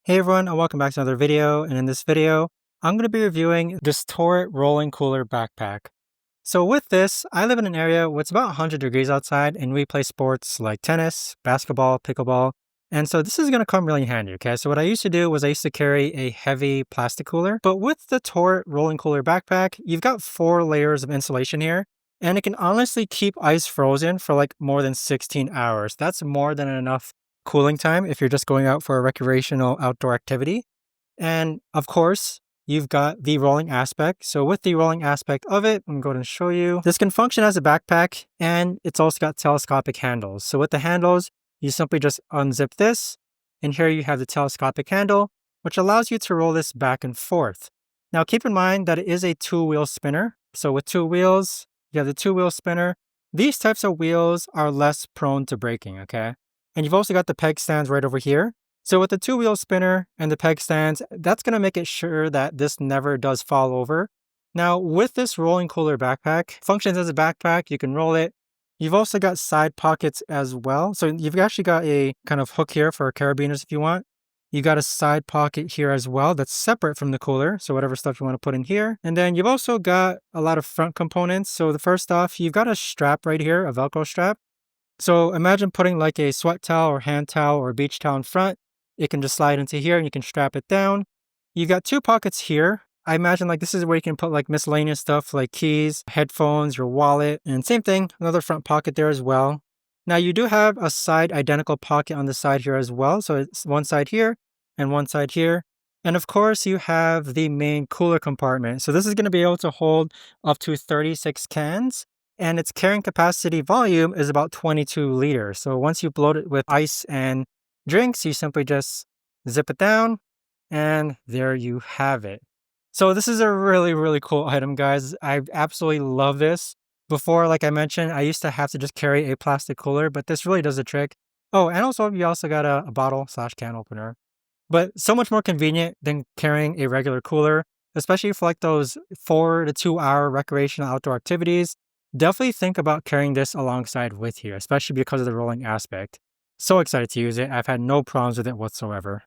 Hey everyone, and welcome back to another video. And in this video, I'm going to be reviewing this Tourit rolling cooler backpack. So with this, I live in an area where it's about 100 degrees outside and we play sports like tennis, basketball, pickleball. And so this is going to come really handy, okay? So what I used to do was I used to carry a heavy plastic cooler. But with the Tourit rolling cooler backpack, you've got 4 layers of insulation here. And it can honestly keep ice frozen for like more than 16 hours. That's more than enough cooling time if you're just going out for a recreational outdoor activity. And of course, you've got the rolling aspect. So with the rolling aspect of it, I'm going to show you. This can function as a backpack, and it's also got telescopic handles. So with the handles, you simply just unzip this, and here you have the telescopic handle, which allows you to roll this back and forth. Now keep in mind that it is a 2-wheel spinner. So with 2 wheels, you have the 2-wheel spinner. These types of wheels are less prone to breaking, okay? And you've also got the peg stands right over here. So with the 2-wheel spinner and the peg stands, that's going to make it sure that this never does fall over. Now with this rolling cooler backpack, functions as a backpack, you can roll it. You've also got side pockets as well. So you've actually got a kind of hook here for carabiners if you want. You got a side pocket here as well that's separate from the cooler. So whatever stuff you want to put in here. And then you've also got a lot of front components. So the first off, you've got a strap right here, a Velcro strap. So imagine putting like a sweat towel or hand towel or beach towel in front. It can just slide into here and you can strap it down. You've got 2 pockets here. I imagine like this is where you can put like miscellaneous stuff like keys, headphones, your wallet, and same thing, another front pocket there as well. Now you do have a side identical pocket on the side here as well. So it's one side here and one side here. And of course you have the main cooler compartment. So this is going to be able to hold up to 36 cans. And its carrying capacity volume is about 22 liters. So once you load it with ice and drinks, you simply just zip it down and there you have it. So this is a really, really cool item, guys. I absolutely love this. Before, like I mentioned, I used to have to just carry a plastic cooler, but this really does the trick. Oh, and also you also got a bottle/can opener. But so much more convenient than carrying a regular cooler, especially for like those 4 to 2 hour recreational outdoor activities. Definitely think about carrying this alongside with you, especially because of the rolling aspect. So excited to use it. I've had no problems with it whatsoever.